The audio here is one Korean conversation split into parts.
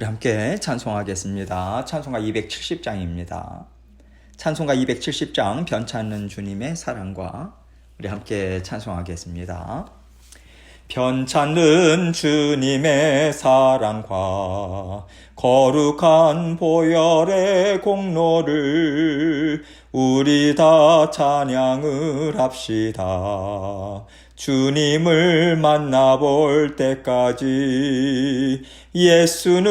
우리 함께 찬송하겠습니다. 찬송가 270장입니다. 찬송가 270장 변찮는 주님의 사랑과 우리 함께 찬송하겠습니다. 변찮는 주님의 사랑과 거룩한 보혈의 공로를 우리 다 찬양을 합시다. 주님을 만나볼 때까지 예수는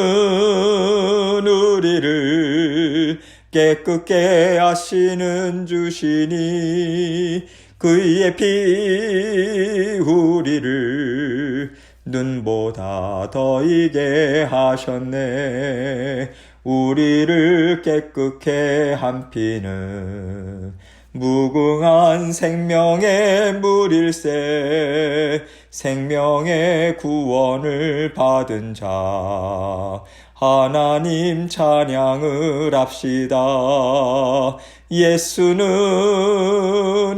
우리를 깨끗게 하시는 주시니 그의 피 우리를 눈보다 더 이게 하셨네. 우리를 깨끗게 한 피는 무궁한 생명의 물일세. 생명의 구원을 받은 자 하나님 찬양을 합시다. 예수는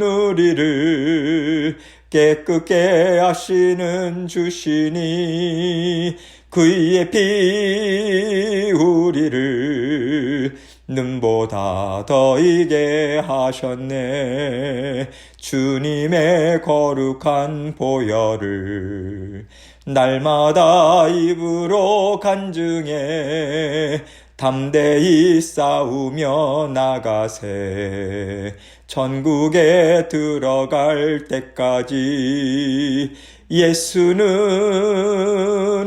우리를 깨끗게 하시는 주시니 그의 피 우리를 눈보다 더 이게 하셨네. 주님의 거룩한 보혈을 날마다 입으로 간증해 담대히 싸우며 나가세. 천국에 들어갈 때까지 예수는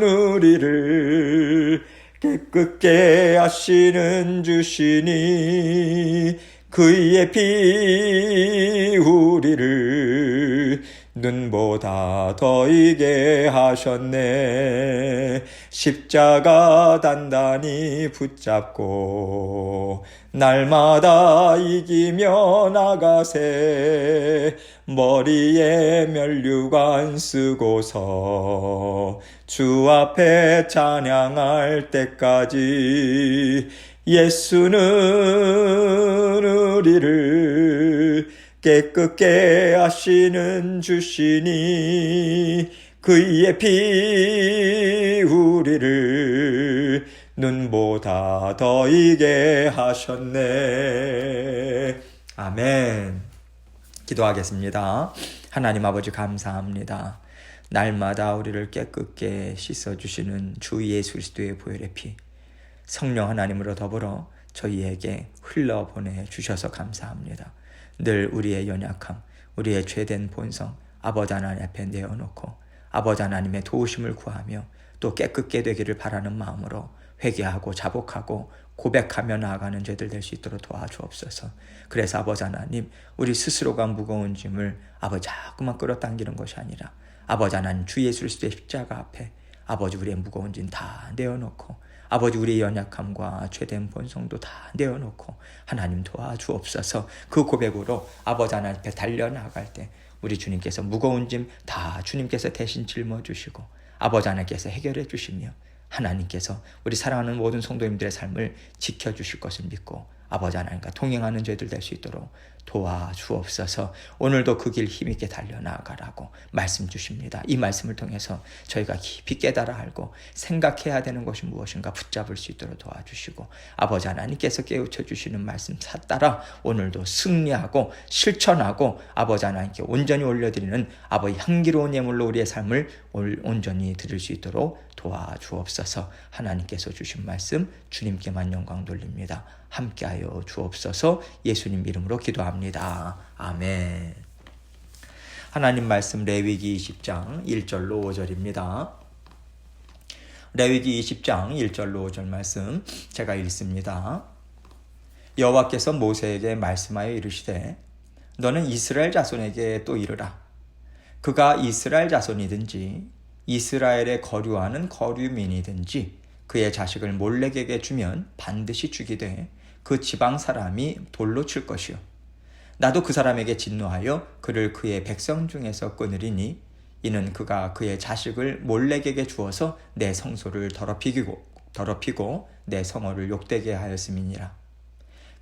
우리를 깨끗게 하시는 주시니 그의 피 우리를 눈보다 더 이게 하셨네. 십자가 단단히 붙잡고 날마다 이기며 나가세. 머리에 면류관 쓰고서 주 앞에 찬양할 때까지 예수는 우리를 깨끗게 하시는 주시니 그의 피 우리를 눈보다 더 이게 하셨네. 아멘. 기도하겠습니다. 하나님 아버지 감사합니다. 날마다 우리를 깨끗게 씻어주시는 주 예수 그리스도의 보혈의 피 성령 하나님으로 더불어 저희에게 흘러보내 주셔서 감사합니다. 늘 우리의 연약함, 우리의 죄된 본성 아버지 하나님 앞에 내어놓고 아버지 하나님의 도우심을 구하며 또 깨끗게 되기를 바라는 마음으로 회개하고 자복하고 고백하며 나아가는 죄들 될 수 있도록 도와주옵소서. 그래서 아버지 하나님 우리 스스로가 무거운 짐을 아버지 자꾸만 끌어당기는 것이 아니라 아버지 하나님 주 예수 그리스도의 십자가 앞에 아버지 우리의 무거운 짐 다 내어놓고 아버지 우리의 연약함과 죄된 본성도 다 내어놓고 하나님 도와주옵소서. 그 고백으로 아버지 하나님 앞에 달려나갈 때 우리 주님께서 무거운 짐 다 주님께서 대신 짊어주시고 아버지 하나님께서 해결해 주시며 하나님께서 우리 사랑하는 모든 성도님들의 삶을 지켜주실 것을 믿고 아버지 하나님과 동행하는 죄들 될 수 있도록 도와주옵소서. 오늘도 그 길 힘있게 달려나가라고 말씀 주십니다. 이 말씀을 통해서 저희가 깊이 깨달아 알고 생각해야 되는 것이 무엇인가 붙잡을 수 있도록 도와주시고 아버지 하나님께서 깨우쳐 주시는 말씀 따라 오늘도 승리하고 실천하고 아버지 하나님께 온전히 올려드리는 아버지 향기로운 예물로 우리의 삶을 온전히 드릴 수 있도록 도와주옵소서. 하나님께서 주신 말씀 주님께만 영광 돌립니다. 함께하여 주옵소서. 예수님 이름으로 기도합니다. 아멘. 하나님 말씀 레위기 20장 1절로 5절입니다. 레위기 20장 1절로 5절 말씀 제가 읽습니다. 여호와께서 모세에게 말씀하여 이르시되 너는 이스라엘 자손에게 또 이르라. 그가 이스라엘 자손이든지 이스라엘에 거류하는 거류민이든지 그의 자식을 몰렉에게 주면 반드시 죽이되 그 지방 사람이 돌로 칠 것이요 나도 그 사람에게 진노하여 그를 그의 백성 중에서 끊으리니 이는 그가 그의 자식을 몰렉에게 주어서 내 성소를 더럽히고 내 성호를 욕되게 하였음이니라.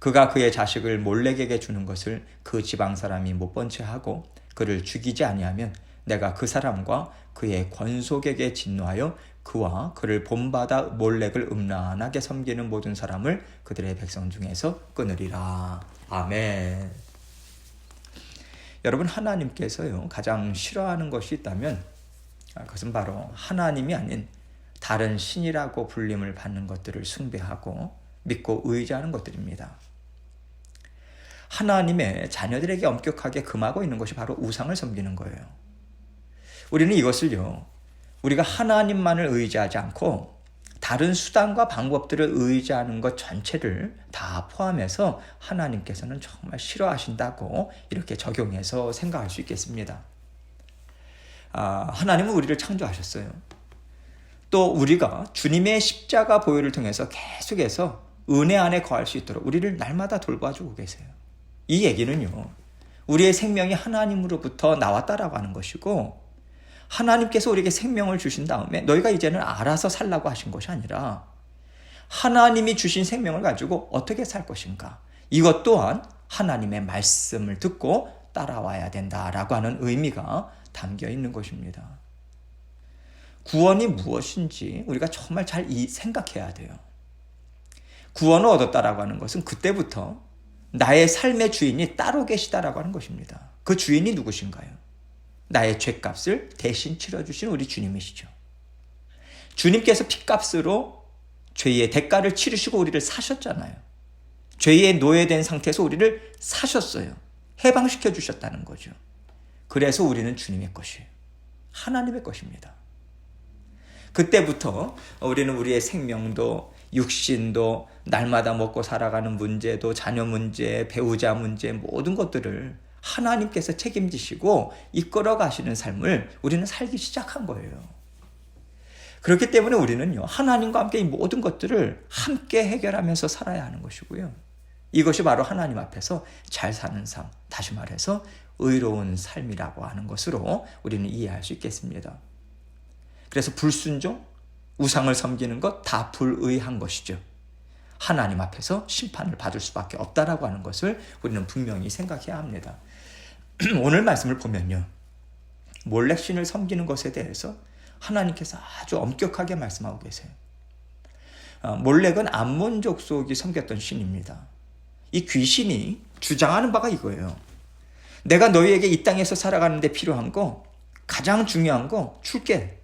그가 그의 자식을 몰렉에게 주는 것을 그 지방 사람이 못 본 채 하고 그를 죽이지 아니하면 내가 그 사람과 그의 권속에게 진노하여 그와 그를 본받아 몰렉을 음란하게 섬기는 모든 사람을 그들의 백성 중에서 끊으리라. 아멘. 여러분, 하나님께서요 가장 싫어하는 것이 있다면 그것은 바로 하나님이 아닌 다른 신이라고 불림을 받는 것들을 숭배하고 믿고 의지하는 것들입니다. 하나님의 자녀들에게 엄격하게 금하고 있는 것이 바로 우상을 섬기는 거예요. 우리는 이것을요, 우리가 하나님만을 의지하지 않고 다른 수단과 방법들을 의지하는 것 전체를 다 포함해서 하나님께서는 정말 싫어하신다고 이렇게 적용해서 생각할 수 있겠습니다. 하나님은 우리를 창조하셨어요. 또 우리가 주님의 십자가 보혈을 통해서 계속해서 은혜 안에 거할 수 있도록 우리를 날마다 돌봐주고 계세요. 이 얘기는요, 우리의 생명이 하나님으로부터 나왔다라고 하는 것이고, 하나님께서 우리에게 생명을 주신 다음에 너희가 이제는 알아서 살라고 하신 것이 아니라 하나님이 주신 생명을 가지고 어떻게 살 것인가, 이것 또한 하나님의 말씀을 듣고 따라와야 된다라고 하는 의미가 담겨 있는 것입니다. 구원이 무엇인지 우리가 정말 잘 생각해야 돼요. 구원을 얻었다라고 하는 것은 그때부터 나의 삶의 주인이 따로 계시다라고 하는 것입니다. 그 주인이 누구신가요? 나의 죄값을 대신 치러주신 우리 주님이시죠. 주님께서 피값으로 죄의 대가를 치르시고 우리를 사셨잖아요. 죄에 노예된 상태에서 우리를 사셨어요. 해방시켜 주셨다는 거죠. 그래서 우리는 주님의 것이에요. 하나님의 것입니다. 그때부터 우리는 우리의 생명도 육신도 날마다 먹고 살아가는 문제도 자녀 문제, 배우자 문제, 모든 것들을 하나님께서 책임지시고 이끌어 가시는 삶을 우리는 살기 시작한 거예요. 그렇기 때문에 우리는요, 하나님과 함께 이 모든 것들을 함께 해결하면서 살아야 하는 것이고요. 이것이 바로 하나님 앞에서 잘 사는 삶, 다시 말해서 의로운 삶이라고 하는 것으로 우리는 이해할 수 있겠습니다. 그래서 불순종, 우상을 섬기는 것 다 불의한 것이죠. 하나님 앞에서 심판을 받을 수밖에 없다라고 하는 것을 우리는 분명히 생각해야 합니다. 오늘 말씀을 보면요, 몰렉 신을 섬기는 것에 대해서 하나님께서 아주 엄격하게 말씀하고 계세요. 몰렉은 암몬 족속이 섬겼던 신입니다. 이 귀신이 주장하는 바가 이거예요. 내가 너희에게 이 땅에서 살아가는데 필요한 거, 가장 중요한 거 줄게.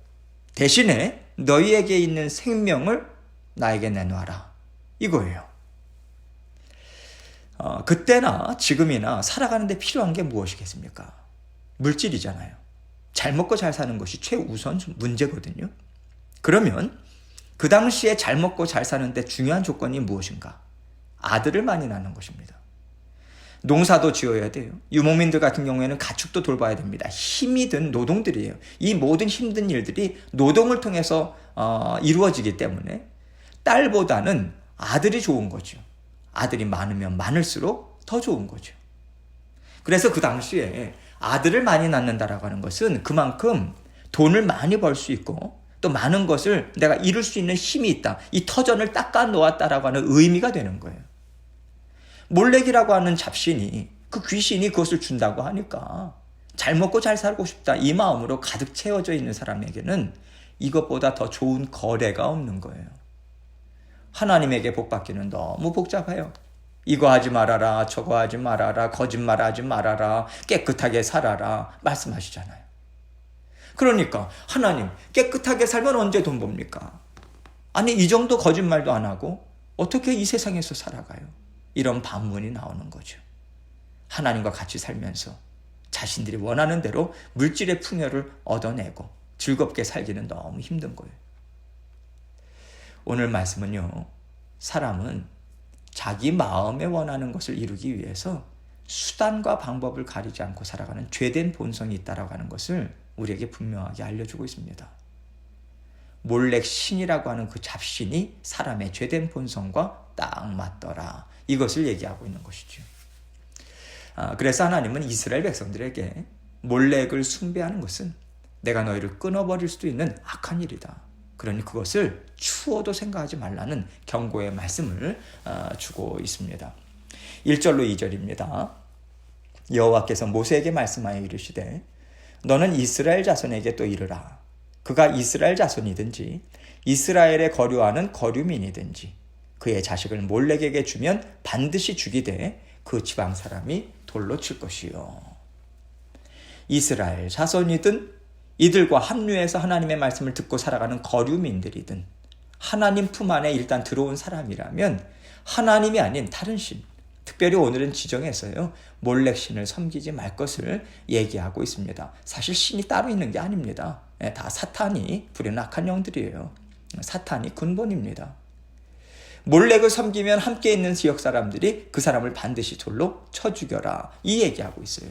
대신에 너희에게 있는 생명을 나에게 내놔라. 이거예요. 그때나 지금이나 살아가는데 필요한 게 무엇이겠습니까? 물질이잖아요. 잘 먹고 잘 사는 것이 최우선 문제거든요. 그러면 그 당시에 잘 먹고 잘 사는데 중요한 조건이 무엇인가? 아들을 많이 낳는 것입니다. 농사도 지어야 돼요. 유목민들 같은 경우에는 가축도 돌봐야 됩니다. 힘이 든 노동들이에요. 이 모든 힘든 일들이 노동을 통해서 이루어지기 때문에 딸보다는 아들이 좋은 거죠. 아들이 많으면 많을수록 더 좋은 거죠. 그래서 그 당시에 아들을 많이 낳는다라고 하는 것은 그만큼 돈을 많이 벌 수 있고 또 많은 것을 내가 이룰 수 있는 힘이 있다. 이 터전을 닦아 놓았다라고 하는 의미가 되는 거예요. 몰렉이라고 하는 잡신이, 그 귀신이 그것을 준다고 하니까 잘 먹고 잘 살고 싶다, 이 마음으로 가득 채워져 있는 사람에게는 이것보다 더 좋은 거래가 없는 거예요. 하나님에게 복받기는 너무 복잡해요. 이거 하지 말아라, 저거 하지 말아라, 거짓말하지 말아라, 깨끗하게 살아라 말씀하시잖아요. 그러니까 하나님, 깨끗하게 살면 언제 돈 법니까? 아니, 이 정도 거짓말도 안 하고 어떻게 이 세상에서 살아가요? 이런 반문이 나오는 거죠. 하나님과 같이 살면서 자신들이 원하는 대로 물질의 풍요를 얻어내고 즐겁게 살기는 너무 힘든 거예요. 오늘 말씀은요, 사람은 자기 마음에 원하는 것을 이루기 위해서 수단과 방법을 가리지 않고 살아가는 죄된 본성이 있다라고 하는 것을 우리에게 분명하게 알려주고 있습니다. 몰렉 신이라고 하는 그 잡신이 사람의 죄된 본성과 딱 맞더라, 이것을 얘기하고 있는 것이죠. 그래서 하나님은 이스라엘 백성들에게 몰렉을 숭배하는 것은 내가 너희를 끊어버릴 수도 있는 악한 일이다. 그러니 그것을 추워도 생각하지 말라는 경고의 말씀을 주고 있습니다. 1절로 2절입니다. 여호와께서 모세에게 말씀하여 이르시되 너는 이스라엘 자손에게 또 이르라. 그가 이스라엘 자손이든지 이스라엘에 거류하는 거류민이든지 그의 자식을 몰렉에게 주면 반드시 죽이되 그 지방 사람이 돌로 칠 것이요. 이스라엘 자손이든 이들과 합류해서 하나님의 말씀을 듣고 살아가는 거류민들이든 하나님 품 안에 일단 들어온 사람이라면 하나님이 아닌 다른 신, 특별히 오늘은 지정해서요, 몰렉 신을 섬기지 말 것을 얘기하고 있습니다. 사실 신이 따로 있는 게 아닙니다. 다 사탄이 부린 악한 영들이에요. 사탄이 근본입니다. 몰렉을 섬기면 함께 있는 지역 사람들이 그 사람을 반드시 돌로 쳐 죽여라, 이 얘기하고 있어요.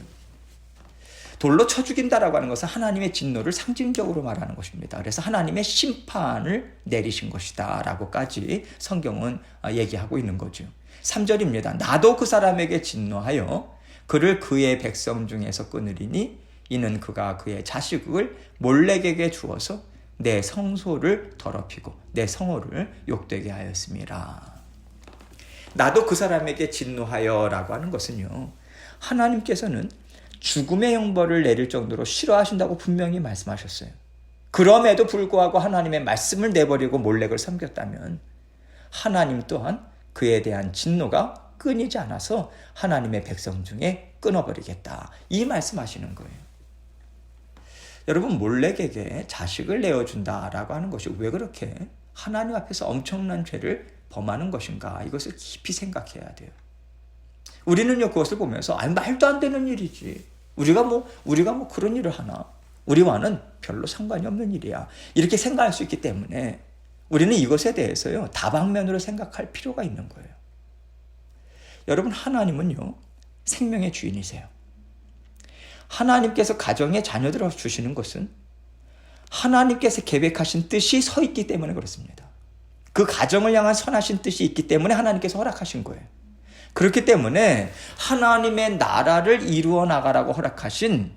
돌로 쳐 죽인다라고 하는 것은 하나님의 진노를 상징적으로 말하는 것입니다. 그래서 하나님의 심판을 내리신 것이다 라고까지 성경은 얘기하고 있는 거죠. 3절입니다. 나도 그 사람에게 진노하여 그를 그의 백성 중에서 끊으리니 이는 그가 그의 자식을 몰렉에게 주어서 내 성소를 더럽히고 내 성호를 욕되게 하였습니다. 나도 그 사람에게 진노하여 라고 하는 것은요, 하나님께서는 죽음의 형벌을 내릴 정도로 싫어하신다고 분명히 말씀하셨어요. 그럼에도 불구하고 하나님의 말씀을 내버리고 몰렉을 섬겼다면 하나님 또한 그에 대한 진노가 끊이지 않아서 하나님의 백성 중에 끊어버리겠다, 이 말씀하시는 거예요. 여러분, 몰렉에게 자식을 내어준다라고 하는 것이 왜 그렇게 하나님 앞에서 엄청난 죄를 범하는 것인가, 이것을 깊이 생각해야 돼요. 우리는요, 그것을 보면서 말도 안 되는 일이지, 우리가 뭐 그런 일을 하나, 우리와는 별로 상관이 없는 일이야, 이렇게 생각할 수 있기 때문에 우리는 이것에 대해서요, 다방면으로 생각할 필요가 있는 거예요. 여러분, 하나님은요, 생명의 주인이세요. 하나님께서 가정에 자녀들을 주시는 것은 하나님께서 계획하신 뜻이 서 있기 때문에 그렇습니다. 그 가정을 향한 선하신 뜻이 있기 때문에 하나님께서 허락하신 거예요. 그렇기 때문에 하나님의 나라를 이루어 나가라고 허락하신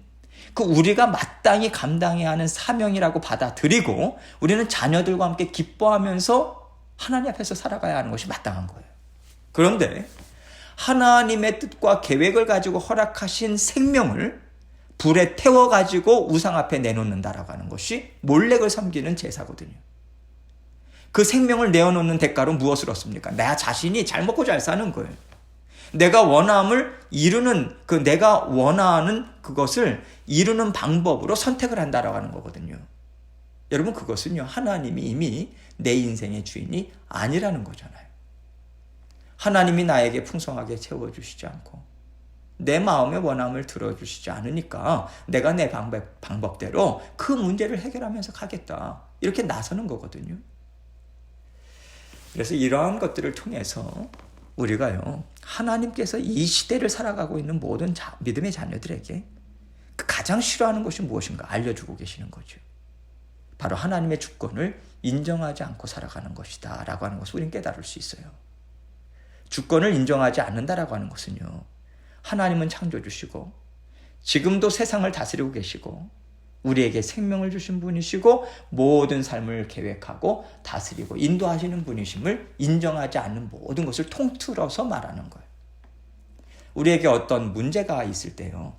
그 우리가 마땅히 감당해야 하는 사명이라고 받아들이고 우리는 자녀들과 함께 기뻐하면서 하나님 앞에서 살아가야 하는 것이 마땅한 거예요. 그런데 하나님의 뜻과 계획을 가지고 허락하신 생명을 불에 태워가지고 우상 앞에 내놓는다라고 하는 것이 몰렉을 섬기는 제사거든요. 그 생명을 내어놓는 대가로 무엇을 얻습니까? 나 자신이 잘 먹고 잘 사는 거예요. 내가 원함을 이루는, 내가 원하는 그것을 이루는 방법으로 선택을 한다라고 하는 거거든요. 여러분, 그것은요, 하나님이 이미 내 인생의 주인이 아니라는 거잖아요. 하나님이 나에게 풍성하게 채워주시지 않고 내 마음의 원함을 들어주시지 않으니까 내가 내 방법대로 그 문제를 해결하면서 가겠다, 이렇게 나서는 거거든요. 그래서 이러한 것들을 통해서 우리가요, 하나님께서 이 시대를 살아가고 있는 모든 믿음의 자녀들에게 가장 싫어하는 것이 무엇인가 알려주고 계시는 거죠. 바로 하나님의 주권을 인정하지 않고 살아가는 것이다 라고 하는 것을 우리는 깨달을 수 있어요. 주권을 인정하지 않는다라고 하는 것은요, 하나님은 창조주시고 지금도 세상을 다스리고 계시고 우리에게 생명을 주신 분이시고 모든 삶을 계획하고 다스리고 인도하시는 분이심을 인정하지 않는 모든 것을 통틀어서 말하는 거예요. 우리에게 어떤 문제가 있을 때요,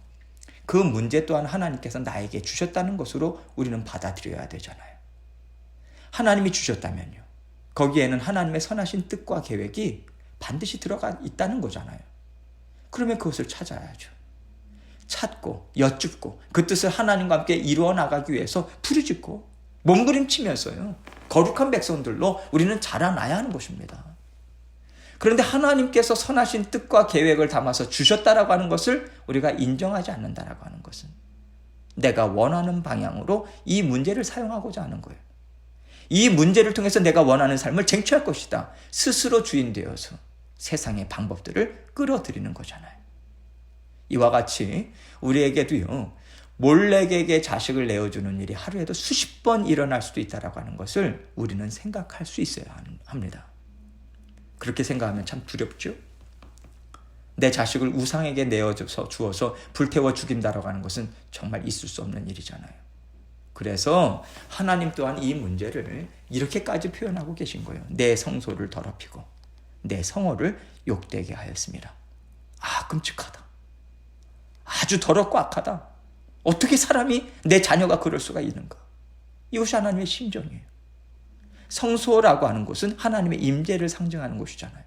그 문제 또한 하나님께서 나에게 주셨다는 것으로 우리는 받아들여야 되잖아요. 하나님이 주셨다면요, 거기에는 하나님의 선하신 뜻과 계획이 반드시 들어가 있다는 거잖아요. 그러면 그것을 찾아야죠. 찾고 여쭙고 그 뜻을 하나님과 함께 이루어 나가기 위해서 부르짖고 몸부림치면서요, 거룩한 백성들로 우리는 자라나야 하는 것입니다. 그런데 하나님께서 선하신 뜻과 계획을 담아서 주셨다라고 하는 것을 우리가 인정하지 않는다라고 하는 것은 내가 원하는 방향으로 이 문제를 사용하고자 하는 거예요. 이 문제를 통해서 내가 원하는 삶을 쟁취할 것이다, 스스로 주인 되어서 세상의 방법들을 끌어들이는 거잖아요. 이와 같이 우리에게도요, 몰렉에게 자식을 내어주는 일이 하루에도 수십 번 일어날 수도 있다라고 하는 것을 우리는 생각할 수 있어야 합니다. 그렇게 생각하면 참 두렵죠? 내 자식을 우상에게 내어줘서 주어서 불태워 죽인다라고 하는 것은 정말 있을 수 없는 일이잖아요. 그래서 하나님 또한 이 문제를 이렇게까지 표현하고 계신 거예요. 내 성소를 더럽히고 내 성호를 욕되게 하였습니다. 아, 끔찍하다. 아주 더럽고 악하다. 어떻게 사람이, 내 자녀가 그럴 수가 있는가? 이것이 하나님의 심정이에요. 성소라고 하는 곳은 하나님의 임재를 상징하는 곳이잖아요.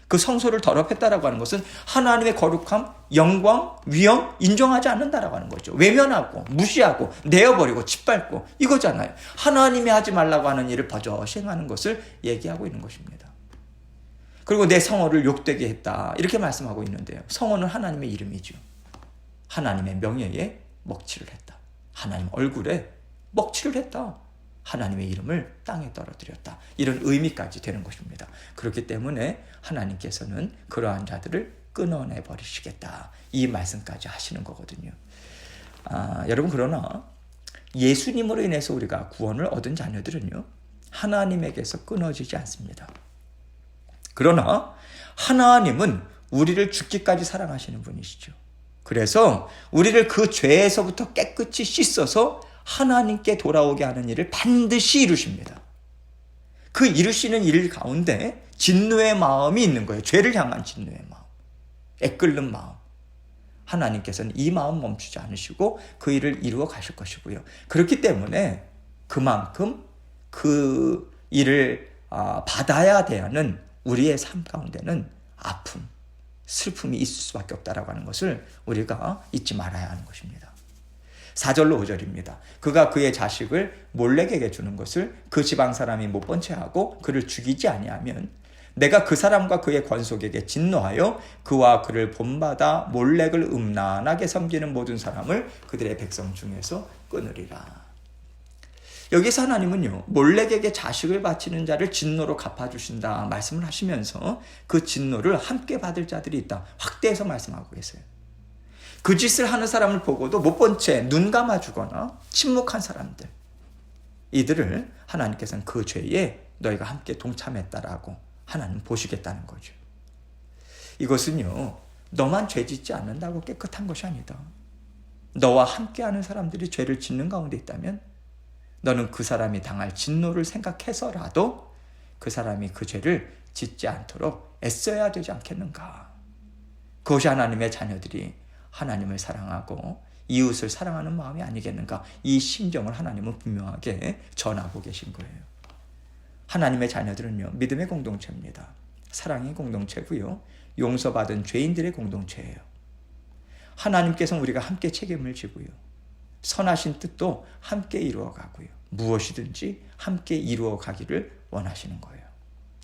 그 성소를 더럽혔다라고 하는 것은 하나님의 거룩함, 영광, 위엄 인정하지 않는다라고 하는 거죠. 외면하고 무시하고 내어버리고 짓밟고 이거잖아요. 하나님이 하지 말라고 하는 일을 버젓이 행하는 것을 얘기하고 있는 것입니다. 그리고 내 성호를 욕되게 했다 이렇게 말씀하고 있는데요. 성호는 하나님의 이름이죠. 하나님의 명예에 먹칠을 했다. 하나님 얼굴에 먹칠을 했다. 하나님의 이름을 땅에 떨어뜨렸다. 이런 의미까지 되는 것입니다. 그렇기 때문에 하나님께서는 그러한 자들을 끊어내 버리시겠다. 이 말씀까지 하시는 거거든요. 여러분 그러나 예수님으로 인해서 우리가 구원을 얻은 자녀들은요. 하나님에게서 끊어지지 않습니다. 그러나 하나님은 우리를 죽기까지 사랑하시는 분이시죠. 그래서 우리를 그 죄에서부터 깨끗이 씻어서 하나님께 돌아오게 하는 일을 반드시 이루십니다. 그 이루시는 일 가운데 진노의 마음이 있는 거예요. 죄를 향한 진노의 마음, 애끓는 마음. 하나님께서는 이 마음 멈추지 않으시고 그 일을 이루어 가실 것이고요. 그렇기 때문에 그만큼 그 일을 받아야 되는 우리의 삶 가운데는 아픔, 슬픔이 있을 수밖에 없다라고 하는 것을 우리가 잊지 말아야 하는 것입니다. 4절로 5절입니다. 그가 그의 자식을 몰렉에게 주는 것을 그 지방 사람이 못 본 채하고 그를 죽이지 아니하면 내가 그 사람과 그의 권속에게 진노하여 그와 그를 본받아 몰렉을 음란하게 섬기는 모든 사람을 그들의 백성 중에서 끊으리라. 여기서 하나님은요, 몰렉에게 자식을 바치는 자를 진노로 갚아주신다 말씀을 하시면서 그 진노를 함께 받을 자들이 있다 확대해서 말씀하고 계세요. 그 짓을 하는 사람을 보고도 못 본 채 눈 감아주거나 침묵한 사람들, 이들을 하나님께서는 그 죄에 너희가 함께 동참했다라고 하나님 보시겠다는 거죠. 이것은요, 너만 죄 짓지 않는다고 깨끗한 것이 아니다. 너와 함께하는 사람들이 죄를 짓는 가운데 있다면 너는 그 사람이 당할 진노를 생각해서라도 그 사람이 그 죄를 짓지 않도록 애써야 되지 않겠는가. 그것이 하나님의 자녀들이 하나님을 사랑하고 이웃을 사랑하는 마음이 아니겠는가. 이 심정을 하나님은 분명하게 전하고 계신 거예요. 하나님의 자녀들은요, 믿음의 공동체입니다. 사랑의 공동체고요, 용서받은 죄인들의 공동체예요. 하나님께서는 우리가 함께 책임을 지고요, 선하신 뜻도 함께 이루어가고요, 무엇이든지 함께 이루어가기를 원하시는 거예요.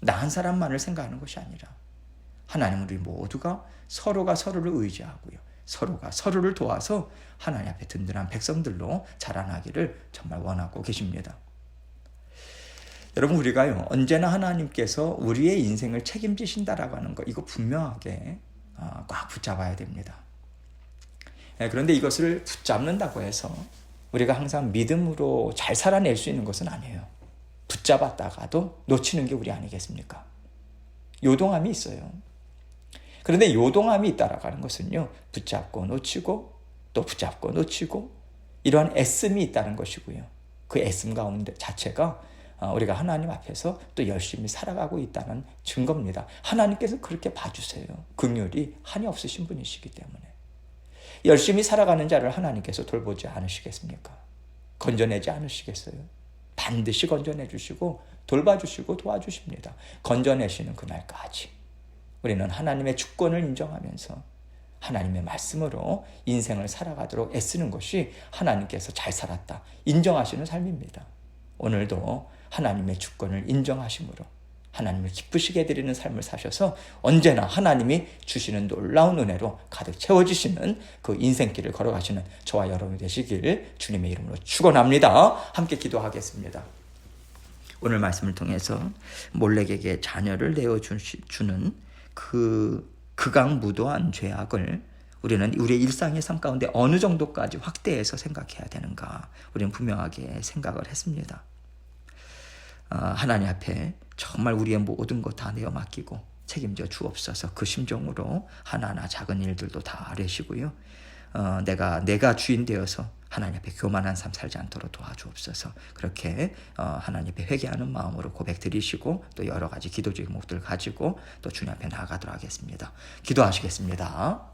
나 한 사람만을 생각하는 것이 아니라 하나님은 우리 모두가 서로가 서로를 의지하고요, 서로가 서로를 도와서 하나님 앞에 든든한 백성들로 자라나기를 정말 원하고 계십니다. 여러분, 우리가요, 언제나 하나님께서 우리의 인생을 책임지신다라고 하는 거, 이거 분명하게 꽉 붙잡아야 됩니다. 그런데 이것을 붙잡는다고 해서 우리가 항상 믿음으로 잘 살아낼 수 있는 것은 아니에요. 붙잡았다가도 놓치는 게 우리 아니겠습니까? 요동함이 있어요. 그런데 요동함이 있다라고 하는 것은요, 붙잡고 놓치고 또 붙잡고 놓치고 이러한 애씀이 있다는 것이고요. 그 애씀 가운데 자체가 우리가 하나님 앞에서 또 열심히 살아가고 있다는 증거입니다. 하나님께서 그렇게 봐주세요. 긍휼이 한이 없으신 분이시기 때문에. 열심히 살아가는 자를 하나님께서 돌보지 않으시겠습니까? 건져내지 않으시겠어요? 반드시 건져내 주시고 돌봐주시고 도와주십니다. 건져내시는 그날까지 우리는 하나님의 주권을 인정하면서 하나님의 말씀으로 인생을 살아가도록 애쓰는 것이 하나님께서 잘 살았다 인정하시는 삶입니다. 오늘도 하나님의 주권을 인정하심으로 하나님을 기쁘시게 해드리는 삶을 사셔서 언제나 하나님이 주시는 놀라운 은혜로 가득 채워주시는 그 인생길을 걸어가시는 저와 여러분이 되시길 주님의 이름으로 축원합니다. 함께 기도하겠습니다. 오늘 말씀을 통해서 몰렉에게 자녀를 내어주는 그 극악무도한 죄악을 우리는 우리의 일상의 삶 가운데 어느 정도까지 확대해서 생각해야 되는가, 우리는 분명하게 생각을 했습니다. 하나님 앞에 정말 우리의 모든 것 다 내어 맡기고 책임져 주옵소서. 그 심정으로 하나하나 작은 일들도 다 아뢰시고요, 내가 주인 되어서 하나님 앞에 교만한 삶 살지 않도록 도와주옵소서. 그렇게 하나님 앞에 회개하는 마음으로 고백 드리시고 또 여러 가지 기도 제목들 가지고 또 주님 앞에 나아가도록 하겠습니다. 기도하시겠습니다.